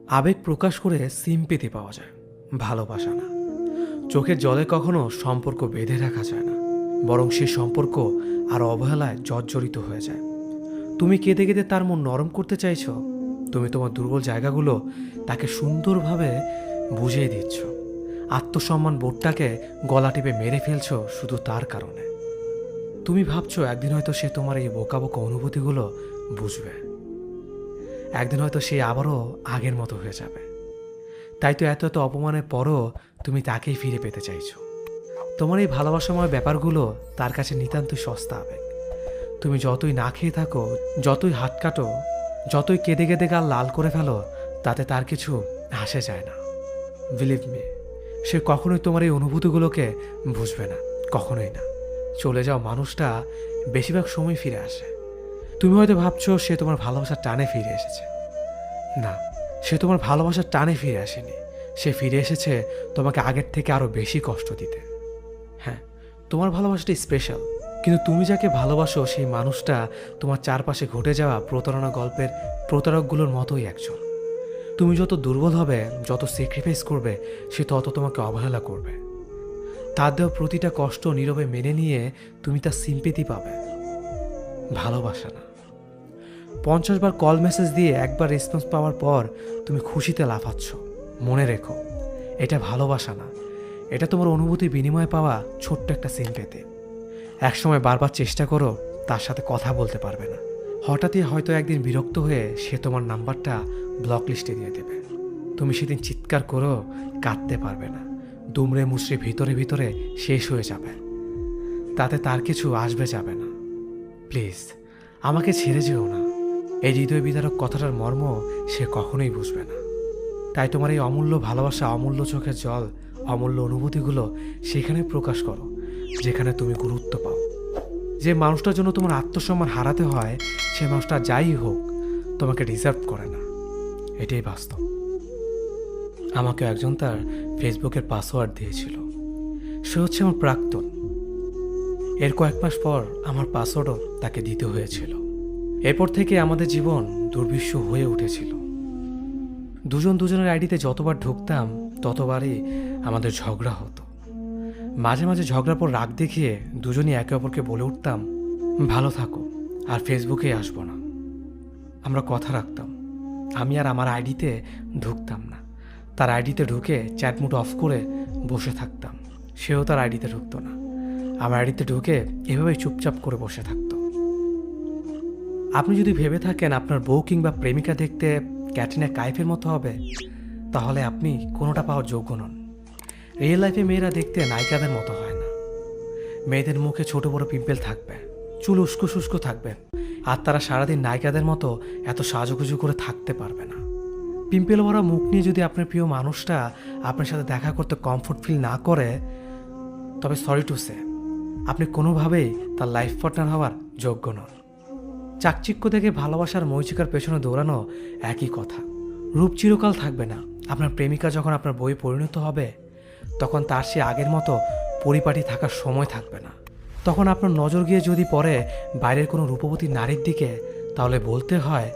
আবেগ প্রকাশ করে সিম্পেথি পাওয়া যায়, ভালোবাসা না। চোখের জলে কখনো সম্পর্ক বেঁধে রাখা যায় না, বরং সেই সম্পর্ক আর অবহেলায় জর্জরিত হয়ে যায়। তুমি কেঁদে কেঁদে তার মন নরম করতে চাইছো, তুমি তোমার দুর্বল জায়গাগুলো তাকে সুন্দরভাবে বুঝিয়ে দিচ্ছ, আত্মসম্মান বোধটাকে গলা টিপে মেরে ফেলছো শুধু তার কারণে। তুমি ভাবছো একদিন হয়তো সে তোমার এই বোকা বোকা অনুভূতিগুলো বুঝবে, একদিন হয়তো সে আবারও আগের মতো হয়ে যাবে। তাই তো এত এত অপমানের পরও তুমি তাকেই ফিরে পেতে চাইছো। তোমার এই ভালোবাসাময় ব্যাপারগুলো তার কাছে নিতান্তই সস্তা আবেগ। তুমি যতই না খেয়ে থাকো, যতই হাত কাটো, যতই কেঁদে কেঁদে গাল লাল করে ফেলো, তাতে তার কিছু আসে যায় না। বিলিভ মি, সে কখনোই তোমার এই অনুভূতিগুলোকে বুঝবে না, কখনোই না। চলে যাওয়া মানুষটা বেশিরভাগ সময় ফিরে আসে। তুমি হয়তো ভাবছো সে তোমার ভালোবাসার টানে ফিরে এসেছে। না, সে তোমার ভালোবাসার টানে ফিরে আসেনি। সে ফিরে এসেছে তোমাকে আগের থেকে আরো বেশি কষ্ট দিতে। হ্যাঁ, তোমার ভালোবাসাটা স্পেশাল, কিন্তু তুমি যাকে ভালোবাসো সেই মানুষটা তোমার চারপাশে ঘটে যাওয়া প্রতারণা গল্পের প্রতারকগুলোর মতোই একজন। তুমি যত দুর্বল হবে, যত স্যাক্রিফাইস করবে, সে তত তোমাকে অবহেলা করবে। তার দেওয়া প্রতিটা কষ্ট নীরবে মেনে নিয়ে তুমি তার সিম্পেথি পাবে, ভালোবাসা না। 50 বার কল মেসেজ দিয়ে একবার রেসপন্স পাওয়ার পর তুমি খুশিতে লাফাচ্ছ। মনে রেখো, এটা ভালোবাসা না, এটা তোমার অনুভূতি বিনিময়ে পাওয়া ছোট্ট একটা সিম্পেথি। একসময় বারবার চেষ্টা করো, তার সাথে কথা বলতে পারবে না। হঠাৎই হয়তো একদিন বিরক্ত হয়ে সে তোমার নাম্বারটা ব্লক লিস্টে দিয়ে দেবে। তুমি সেদিন চিৎকার করো, কাঁদতে পারবে না, দুমড়ে মুচড়ে ভিতরে ভিতরে শেষ হয়ে যাবে। তাতে তার কিছু আসবে যাবে না। প্লিজ, আমাকে ছেড়ে যেও না। এই হৃদয় বিদারক কথাটার মর্ম সে কখনোই বুঝবে না। তাই তোমার এই অমূল্য ভালোবাসা, অমূল্য চোখের জল, অমূল্য অনুভূতিগুলো সেখানে প্রকাশ করো যেখানে তুমি গুরুত্ব পাও। যে মানুষটার জন্য তোমার আত্মসম্মান হারাতে হয়, সে মানুষটা যাই হোক তোমাকে ডিজার্ভ করে না। এটাই বাস্তব। আমাকে একজন তার ফেসবুকের পাসওয়ার্ড দিয়েছিল। সে হচ্ছে আমার প্রাক্তন। এর কয়েক মাস পর আমার পাসওয়ার্ডও তাকে দিতে হয়েছিল। এরপর থেকে আমাদের জীবন দুর্বিষ্য হয়ে উঠেছিল। দুজন দুজনের আইডিতে যতবার ঢুকতাম ততবারই আমাদের ঝগড়া হতো। মাঝে মাঝে ঝগড়ার পর রাগ দেখিয়ে দুজনই একে অপরকে বলে উঠতাম, ভালো থাকো, আর ফেসবুকে আসবো না। আমরা কথা রাখতাম। আমি আর আমার আইডিতে ঢুকতাম না। তার আইডিতে ঢুকে চ্যাট মুড অফ করে বসে থাকতাম। সেও তার আইডিতে ঢুকতো না। আমার আইডিতে ঢুকে এভাবেই চুপচাপ করে বসে থাকতো। আপনি যদি ভেবে থাকেন আপনার বউ কিংবা প্রেমিকা দেখতে ক্যাটরিনা কাইফের মতো হবে, তাহলে আপনি কোনোটা পাওয়ার যোগ্য নন। রিয়েল লাইফে মেয়েরা দেখতে নায়িকাদের মতো হয় না। মেয়েদের মুখে ছোট বড় পিম্পল থাকবে, চুল উস্কো শুষ্কো থাকবে, আর তারা সারাদিন নায়িকাদের মতো এত সাজুগুজু করে থাকতে পারবে না। পিম্পল ভরা মুখ নিয়ে যদি আপনার প্রিয় মানুষটা আপনার সাথে দেখা করতে কমফোর্ট ফিল না করে, তবে সরি টু সে, আপনি কোনোভাবেই তার লাইফ পার্টনার হওয়ার যোগ্য নন। চাকচিক্য থেকে ভালোবাসার মরিচিকার পেছনে দৌড়ানো একই কথা। রূপ চিরকাল থাকবে না। আপনার প্রেমিকা যখন আপনার বইয়ে পরিণত হবে, তখন তার সে আগের মতো পরিপাটি থাকার সময় থাকবে না। তখন আপনার নজর গিয়ে যদি পড়ে বাইরের কোনো রূপবতী নারীর দিকে, তাহলে বলতে হয়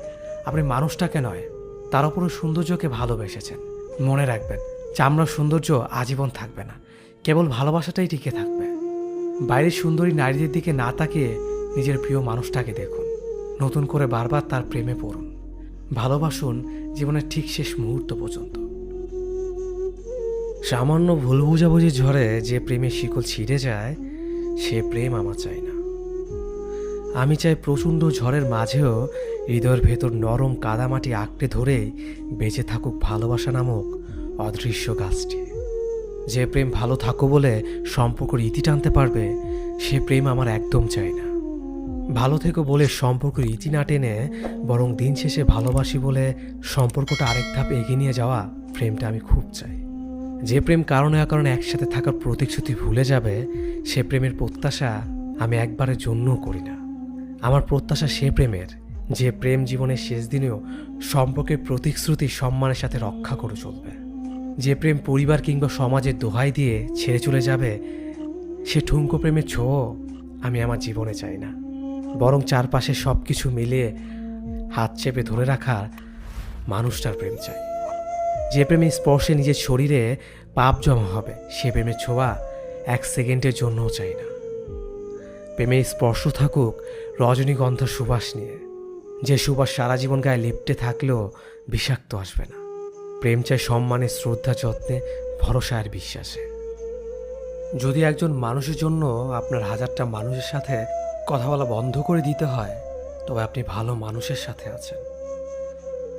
আপনি মানুষটাকে নয়, তার উপরও সৌন্দর্যকে ভালোবেসেছেন। মনে রাখবেন, চামড়ার সৌন্দর্য আজীবন থাকবে না, কেবল ভালোবাসাটাই টিকে থাকবে। বাইরের সুন্দরী নারীদের দিকে না তাকিয়ে নিজের প্রিয় মানুষটাকে দেখুন। নতুন করে বারবার তার প্রেমে পড়ুন। ভালোবাসুন জীবনের ঠিক শেষ মুহূর্ত পর্যন্ত। সামান্য ভুল বুঝাবুঝি ঝড়ে যে প্রেমের শিকল ছিঁড়ে যায়, সে প্রেম আমার চাই না। আমি চাই প্রচণ্ড ঝড়ের মাঝেও হৃদয়ের ভেতর নরম কাদামাটি আঁকড়ে ধরেই বেঁচে থাকুক ভালোবাসা নামক অদৃশ্য গাছটি। যে প্রেম ভালো থাকো বলে সম্পর্কের ইতি টানতে পারবে, সে প্রেম আমার একদম চাই না। ভালো থেকো বলে সম্পর্কের ইতি না টেনে বরং দিন শেষে ভালোবাসি বলে সম্পর্কটা আরেক ধাপ এগিয়ে নিয়ে যাওয়া প্রেমটা আমি খুব চাই। যে প্রেম কারণে অকারণে একসাথে থাকার প্রতিশ্রুতি ভুলে যাবে, সে প্রেমের প্রত্যাশা আমি একবারের জন্যও করি না। আমার প্রত্যাশা সে প্রেমের, যে প্রেম জীবনের শেষ দিনেও সম্পর্কের প্রতিশ্রুতি সম্মানের সাথে রক্ষা করে চলবে। যে প্রেম পরিবার কিংবা সমাজের দোহাই দিয়ে ছেড়ে চলে যাবে, সে ঠুনকো প্রেমের ছোঁয়া আমি আমার জীবনে চাই না। বরং চারপাশে সব কিছু মিলিয়ে হাত চেপে ধরে রাখার মানুষটার প্রেম চাই। যে প্রেমের স্পর্শে নিজের শরীরে পাপ জমা হবে, সে প্রেমের ছোঁয়া 1 সেকেন্ডের জন্যও চাই না। প্রেমের স্পর্শ থাকুক রজনীগন্ধার সুবাস নিয়ে, যে সুবাস সারা জীবন গায়ে লেপ্টে থাকলেও বিষাক্ত আসবে না। প্রেম চাই সম্মানে, শ্রদ্ধা, যত্নে, ভরসা আর বিশ্বাসে। যদি একজন মানুষের জন্য আপনার 1000টা মানুষের সাথে কথা বলা বন্ধ করে দিতে হয়, তবে আপনি ভালো মানুষের সাথে আছেন।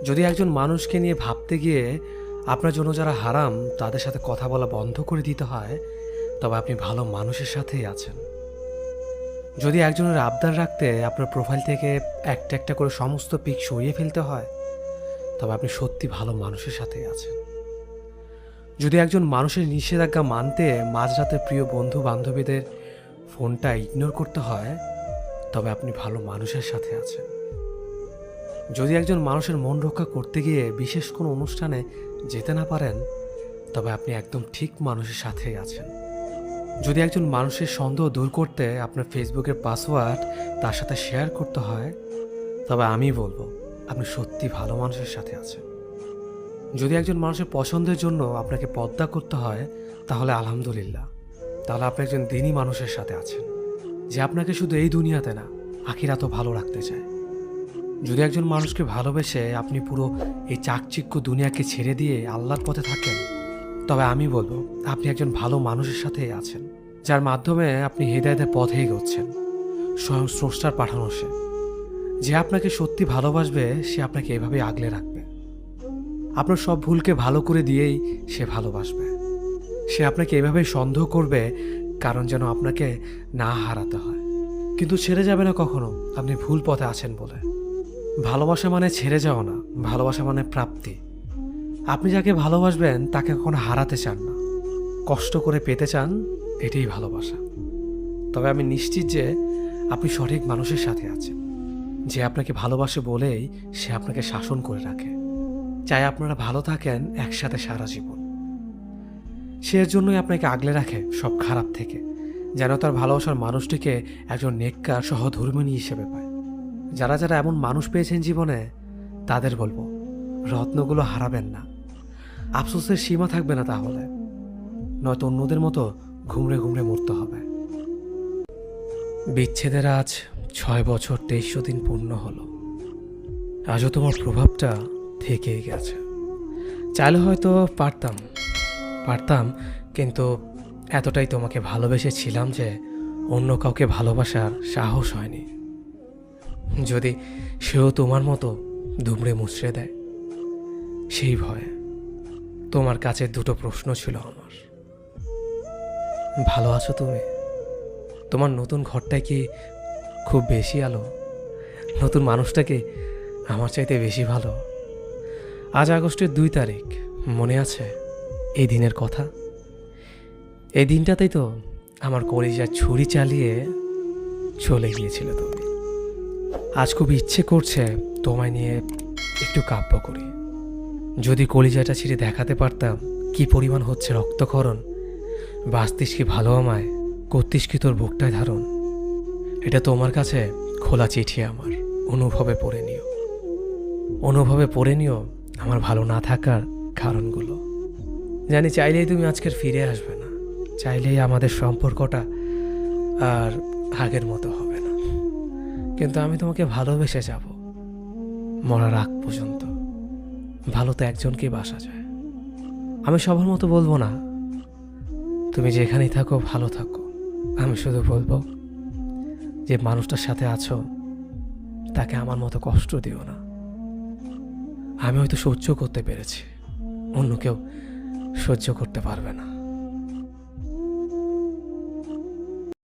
যদি একজন মানুষকে নিয়ে ভাবতে গিয়ে আপনার জন্য যারা হারাম তাদের সাথে কথা বলা বন্ধ করে দিতে হয়, তবে আপনি ভালো মানুষের সাথেই আছেন। যদি একজনের আবদার রাখতে আপনার প্রোফাইল থেকে একটা একটা করে সমস্ত পিক সরিয়ে ফেলতে হয়, তবে আপনি সত্যি ভালো মানুষের সাথেই আছেন। যদি একজন মানুষের নিষেধাজ্ঞা মানতে মাঝরাতে প্রিয় বন্ধু বান্ধবীদের ফোনটা ইগনোর করতে হয়, তবে আপনি ভালো মানুষের সাথে আছেন। যদি একজন মানুষের মন রক্ষা করতে গিয়ে বিশেষ কোনো অনুষ্ঠানে যেতে না পারেন, তবে আপনি একদম ঠিক মানুষের সাথেই আছেন। যদি একজন মানুষের সন্দেহ দূর করতে আপনার ফেসবুকের পাসওয়ার্ড তার সাথে শেয়ার করতে হয়, তবে আমি বলবো আপনি সত্যি ভালো মানুষের সাথে আছেন। যদি একজন মানুষের পছন্দের জন্য আপনাকে পর্দা করতে হয়, তাহলে আলহামদুলিল্লাহ, তাহলে আপনি একজন দিনী মানুষের সাথে আছেন, যে আপনাকে শুধু এই দুনিয়াতে না আখিরাতও ভালো রাখতে চায়। যদি একজন মানুষকে ভালোবেসে আপনি পুরো এই চাকচিক্য দুনিয়াকে ছেড়ে দিয়ে আল্লাহর পথে থাকেন, তবে আমি বলবো আপনি একজন ভালো মানুষের সাথেই আছেন, যার মাধ্যমে আপনি হেদায়েতের পথে এগোচ্ছেন। স্বয়ং স্রষ্টার পাঠানো সে, যে আপনাকে সত্যি ভালোবাসবে, সে আপনাকে এভাবেই আগলে রাখবে। আপনার সব ভুলকে ভালো করে দিয়েই সে ভালোবাসবে। সে আপনাকে এভাবেই সন্দেহ করবে, কারণ যেন আপনাকে না হারাতে হয়, কিন্তু ছেড়ে যাবে না কখনো আপনি ভুল পথে আছেন বলে। ভালোবাসা মানে ছেড়ে যাওয়া না, ভালোবাসা মানে প্রাপ্তি। আপনি যাকে ভালোবাসবেন তাকে কখনো হারাতে চান না, কষ্ট করে পেতে চান, এটাই ভালোবাসা। তবে আমি নিশ্চিত যে আপনি সঠিক মানুষের সাথে আছেন, যে আপনাকে ভালোবাসে বলেই সে আপনাকে শাসন করে রাখে, চাই আপনারা ভালো থাকেন একসাথে সারা জীবন। সে এর জন্যই আপনাকে আগলে রাখে সব খারাপ থেকে, যেন তার ভালোবাসার মানুষটিকে একজন নেককার সহধর্মিণী হিসেবে পায়। যারা যারা এমন মানুষ পেয়েছেন জীবনে, তাদের বলবো রত্নগুলো হারাবেন না, আফসোসের সীমা থাকবে না, তাহলে নয়তো অন্যদের মতো ঘুমড়ে ঘুমড়ে মরতে হবে। বিচ্ছেদের আজ 6 বছর 2300 দিন পূর্ণ হলো। আজও তোমার প্রভাবটা থেকেই গেছে। চাইলে হয়তো পারতাম, কিন্তু এতটাই তোমাকে ভালোবেসেছিলাম যে অন্য কাউকে ভালোবাসার সাহস হয়নি। যদি সেও তোমার মতো দুমড়ে মুচড়ে দেয়, সেই ভয়ে। তোমার কাছে 2টো প্রশ্ন ছিল আমার। ভালো আছো তুমি? তোমার নতুন ঘরটায় কি খুব বেশি আলো? নতুন মানুষটাকে আমার চাইতে বেশি ভালো? আজ আগস্টের 2 তারিখ, মনে আছে এই দিনের কথা? এই দিনটাতেই তো আমার কলিজার ছুরি চালিয়ে চলে গিয়েছিল তুমি। আজ খুব ইচ্ছে করছে তোমায় নিয়ে একটু কাব্য করি। যদি কলিজাটা ছিঁড়ে দেখাতে পারতাম কি পরিমাণ হচ্ছে রক্তক্ষরণ, বাঁচতিস কি ভালো আমায়, করতিস কি তোর বুকটায় ধারণ। এটা তোমার কাছে খোলা চিঠি আমার, অনুভবে পড়ে নিও আমার ভালো না থাকার কারণগুলো। জানি চাইলেই তুমি আজকের ফিরে আসবে না, চাইলেই আমাদের সম্পর্কটা আর আগের মতো হবে না, কিন্তু আমি তোমাকে ভালোবেসে যাব মরার আগ পর্যন্ত। ভালো তো একজনকেই বাসা যায়। আমি সবার মতো বলবো না তুমি যেখানেই থাকো ভালো থাকো, আমি শুধু বলবো যে মানুষটার সাথে আছো তাকে আমার মতো কষ্ট দিও না। আমি হয়তো সহ্য করতে পেরেছি, অন্য কেউ সহ্য করতে পারবে না।